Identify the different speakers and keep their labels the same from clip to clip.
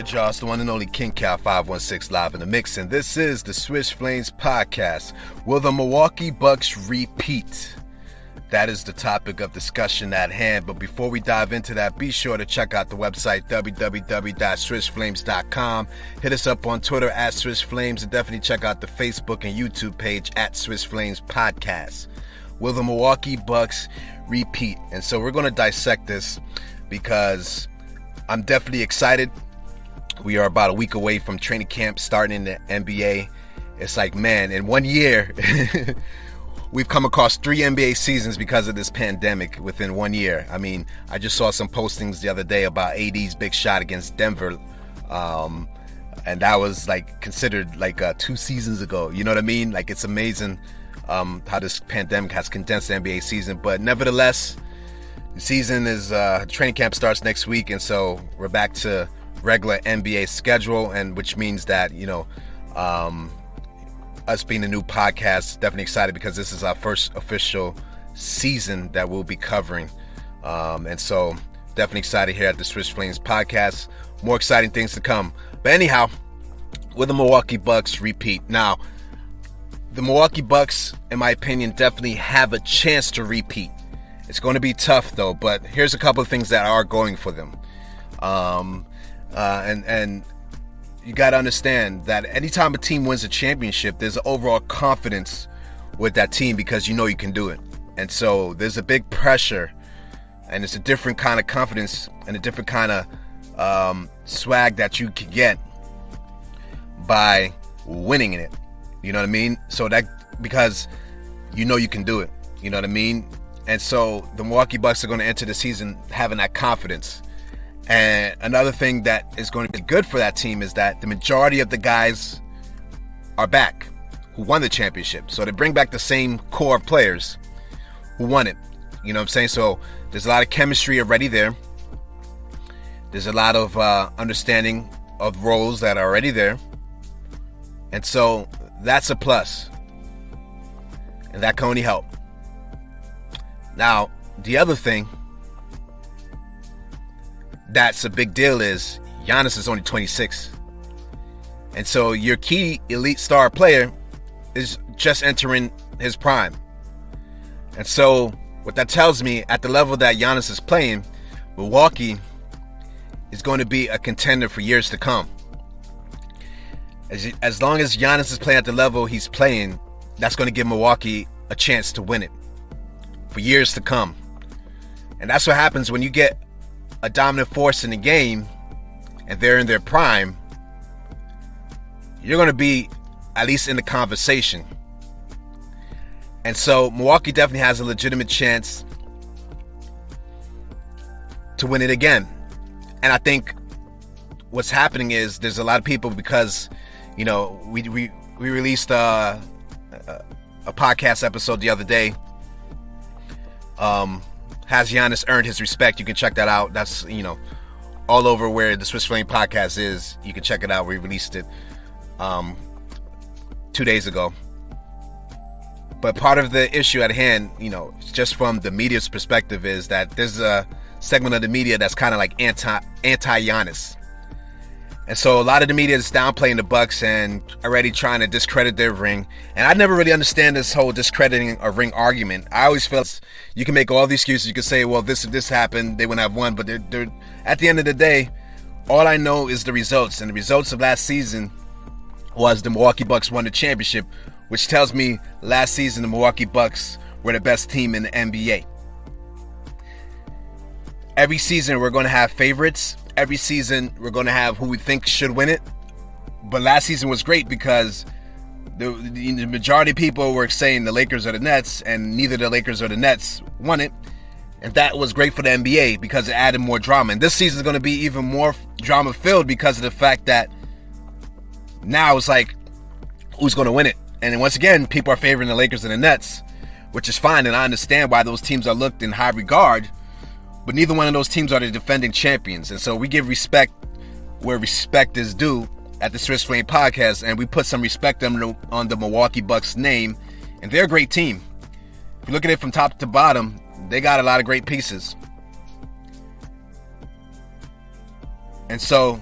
Speaker 1: good, y'all? It's the one and only King Cal 516 live in the mix, and this is the Swiss Flames podcast. Will the Milwaukee Bucks repeat? That is the topic of discussion at hand. But before we dive into that, be sure to check out the website www.swissflames.com. Hit us up on Twitter at Swiss Flames, and definitely check out the Facebook and YouTube page at Swiss Flames Podcast. Will the Milwaukee Bucks repeat? And so we're going to dissect this because I'm definitely excited. We are about a week away from training camp starting in the NBA. It's like, man, in 1 year, we've come across 3 NBA seasons because of this pandemic within 1 year. I mean, I just saw some postings the other day about AD's big shot against Denver. And that was like considered like 2 seasons ago. You know what I mean? Like, it's amazing how this pandemic has condensed the NBA season. But nevertheless, the season is training camp starts next week, and so we're back to regular NBA schedule, and which means that, you know, us being a new podcast, definitely excited because this is our first official season that we'll be covering, and so definitely excited here at the Swiss Flames podcast. More exciting things to come. But anyhow, will the Milwaukee Bucks repeat? Now, the Milwaukee Bucks, in my opinion, definitely have a chance to repeat. It's going to be tough, though, but here's a couple of things that are going for them. And you got to understand that anytime a team wins a championship, there's an overall confidence with that team because you know you can do it. And so there's a big pressure, and it's a different kind of confidence and a different kind of swag that you can get by winning in it. You know what I mean? So that, because you know you can do it. You know what I mean? And so the Milwaukee Bucks are going to enter the season having that confidence. And another thing that is going to be good for that team is that the majority of the guys are back who won the championship. So they bring back the same core of players who won it. You know what I'm saying? So there's a lot of chemistry already there. There's a lot of understanding of roles that are already there. And so that's a plus. And that can only help. Now, the other thing that's a big deal is Giannis is only 26. And so your key elite star player is just entering his prime. And so what that tells me, at the level that Giannis is playing, Milwaukee is going to be a contender for years to come. As long as Giannis is playing at the level he's playing, that's going to give Milwaukee a chance to win it for years to come. And that's what happens when you get a dominant force in the game and they're in their prime. You're going to be at least in the conversation. And so Milwaukee definitely has a legitimate chance to win it again. And I think what's happening is there's a lot of people, because, you know, we released a podcast episode the other day. Has Giannis earned his respect? You can check that out. That's, you know, all over where the Swiss Flame podcast is. You can check it out. We released it 2 days ago. But part of the issue at hand, you know, just from the media's perspective, is that there's a segment of the media that's kind of like anti-Giannis. And so a lot of the media is downplaying the Bucks and already trying to discredit their ring. And I never really understand this whole discrediting a ring argument. I always feel you can make all these excuses. You can say, well, this happened, they wouldn't have won. But they're at the end of the day, all I know is the results. And the results of last season was the Milwaukee Bucks won the championship, which tells me last season the Milwaukee Bucks were the best team in the NBA. Every season we're going to have favorites. Every season we're going to have who we think should win it. But last season was great because the majority of people were saying the Lakers or the Nets, and neither the Lakers or the Nets won it. And that was great for the NBA because it added more drama. And this season is going to be even more drama filled because of the fact that now it's like, who's going to win it? And then once again, people are favoring the Lakers and the Nets, which is fine. And I understand why those teams are looked in high regard. But neither one of those teams are the defending champions. And so we give respect where respect is due at the Swiss Flame podcast. And we put some respect on the Milwaukee Bucks name. And they're a great team. If you look at it from top to bottom, they got a lot of great pieces. And so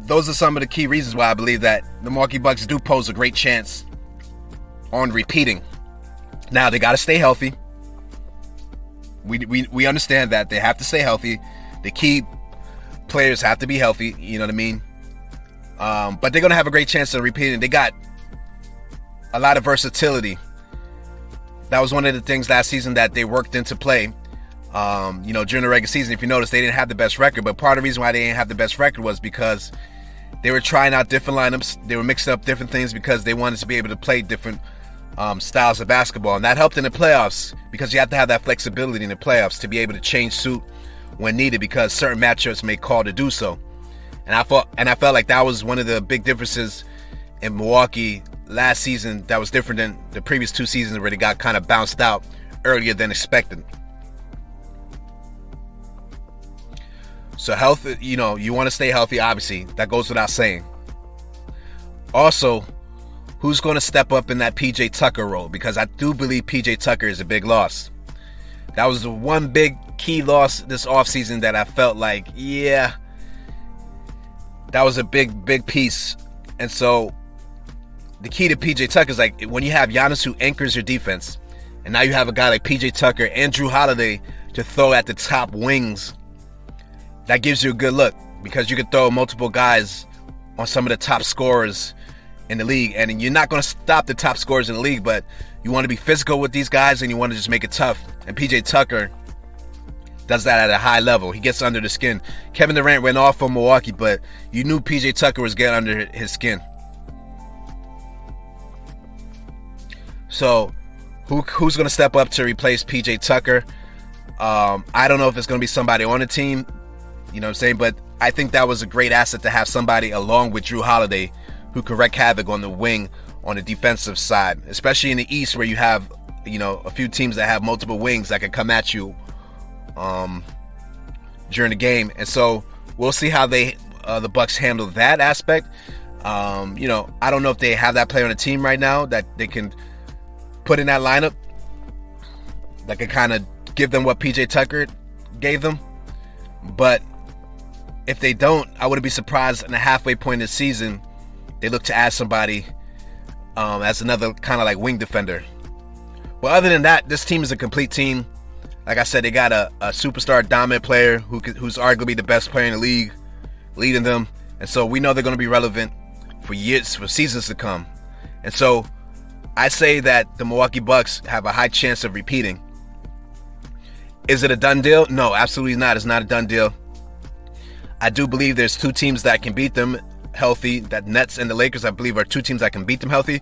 Speaker 1: those are some of the key reasons why I believe that the Milwaukee Bucks do pose a great chance on repeating. Now, they got to stay healthy. We understand that they have to stay healthy. The key players have to be healthy, you know what I mean? But they're going to have a great chance of repeating. They got a lot of versatility. That was one of the things last season that they worked into play. During the regular season, if you notice, they didn't have the best record. But part of the reason why they didn't have the best record was because they were trying out different lineups. They were mixing up different things because they wanted to be able to play different styles of basketball. And that helped in the playoffs because you have to have that flexibility in the playoffs to be able to change suit when needed because certain matchups may call to do so. And I felt like that was one of the big differences in Milwaukee last season that was different than the previous two seasons where they got kind of bounced out earlier than expected. So health, you want to stay healthy, obviously. That goes without saying. Also, who's going to step up in that PJ Tucker role? Because I do believe PJ Tucker is a big loss. That was the one big key loss this offseason that I felt like, yeah, that was a big piece. And so the key to PJ Tucker is like when you have Giannis who anchors your defense, and now you have a guy like PJ Tucker and Drew Holiday to throw at the top wings, that gives you a good look because you can throw multiple guys on some of the top scorers in the league. And you're not going to stop the top scorers in the league, but you want to be physical with these guys and you want to just make it tough. And PJ Tucker does that at a high level. He gets under the skin. Kevin Durant went off on Milwaukee, but you knew PJ Tucker was getting under his skin. So who's going to step up to replace PJ Tucker? I don't know if it's going to be somebody on the team. You know what I'm saying? But I think that was a great asset to have somebody along with Drew Holiday who could wreak havoc on the wing on the defensive side, especially in the East where you have, a few teams that have multiple wings that can come at you during the game. And so we'll see how the Bucks handle that aspect. I don't know if they have that player on the team right now that they can put in that lineup that can kind of give them what PJ Tucker gave them. But if they don't, I wouldn't be surprised in the halfway point of the season they look to add somebody as another kind of like wing defender. But other than that, this team is a complete team. Like I said, they got a superstar dominant player who's arguably the best player in the league leading them. And so we know they're going to be relevant for seasons to come. And so I say that the Milwaukee Bucks have a high chance of repeating. Is it a done deal? No, absolutely not. It's not a done deal. I do believe there's two teams that can beat them healthy. That Nets and the Lakers, I believe, are two teams that can beat them healthy.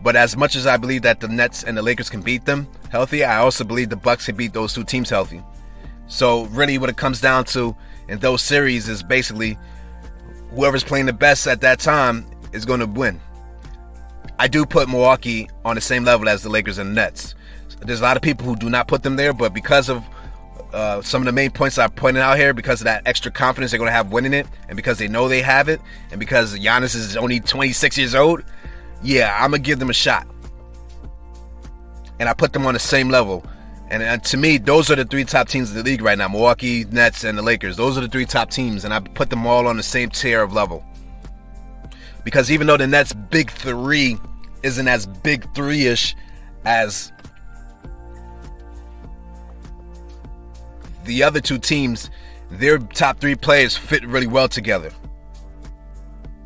Speaker 1: But as much as I believe that the Nets and the Lakers can beat them healthy, I also believe the Bucks can beat those two teams healthy. So really what it comes down to in those series is basically whoever's playing the best at that time is going to win. I do put Milwaukee on the same level as the Lakers and the Nets. There's a lot of people who do not put them there, but because of some of the main points I pointed out here, because of that extra confidence they're going to have winning it, and because they know they have it, and because Giannis is only 26 years old, yeah, I'm going to give them a shot. And I put them on the same level. And to me, those are the three top teams in the league right now. Milwaukee, Nets, and the Lakers. Those are the three top teams, and I put them all on the same tier of level. Because even though the Nets' big three isn't as big three-ish as the other two teams, their top three players fit really well together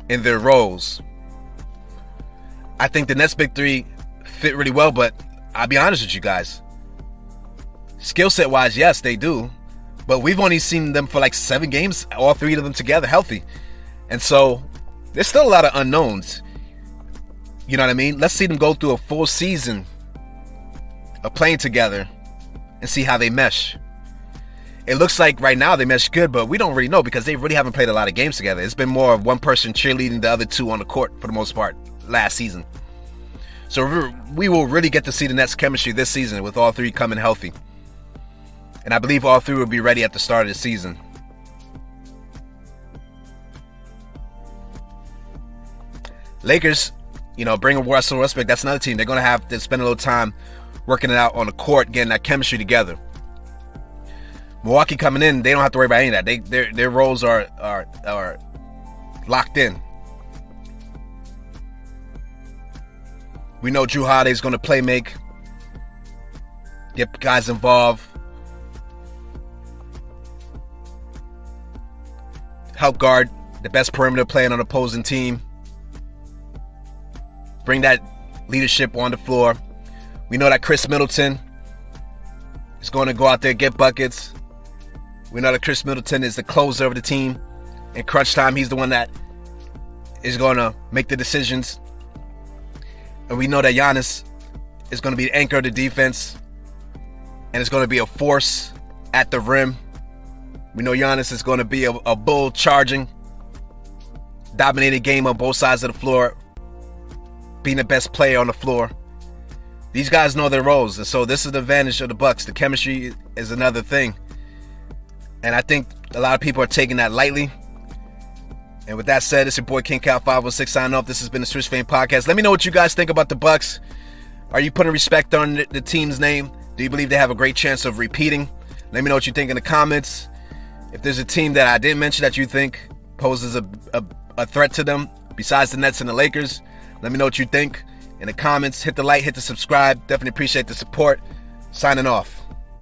Speaker 1: in their roles. I think the Nets' big three fit really well, but I'll be honest with you guys. Skill set wise, yes, they do. But we've only seen them for like 7 games, all three of them together healthy. And so there's still a lot of unknowns. You know what I mean? Let's see them go through a full season of playing together and see how they mesh. It looks like right now they mesh good, but we don't really know because they really haven't played a lot of games together. It's been more of one person cheerleading the other two on the court for the most part last season. So we will really get to see the Nets' chemistry this season with all three coming healthy. And I believe all three will be ready at the start of the season. Lakers, bring Russell Westbrook. That's another team. They're going to have to spend a little time working it out on the court, getting that chemistry together. Milwaukee coming in, they don't have to worry about any of that. Their roles are locked in. We know Drew Holiday's going to play make, get guys involved, help guard the best perimeter player on an opposing team, bring that leadership on the floor. We know that Chris Middleton is going to go out there and get buckets. We know that Chris Middleton is the closer of the team. In crunch time, he's the one that is going to make the decisions. And we know that Giannis is going to be the anchor of the defense. And it's going to be a force at the rim. We know Giannis is going to be a bull charging, dominating game on both sides of the floor, being the best player on the floor. These guys know their roles, and so this is the advantage of the Bucks. The chemistry is another thing. And I think a lot of people are taking that lightly. And with that said, it's your boy King Cal 516 signing off. This has been the Switch Fame Podcast. Let me know what you guys think about the Bucks. Are you putting respect on the team's name? Do you believe they have a great chance of repeating? Let me know what you think in the comments. If there's a team that I didn't mention that you think poses a threat to them besides the Nets and the Lakers, let me know what you think in the comments. Hit the like, hit the subscribe. Definitely appreciate the support. Signing off.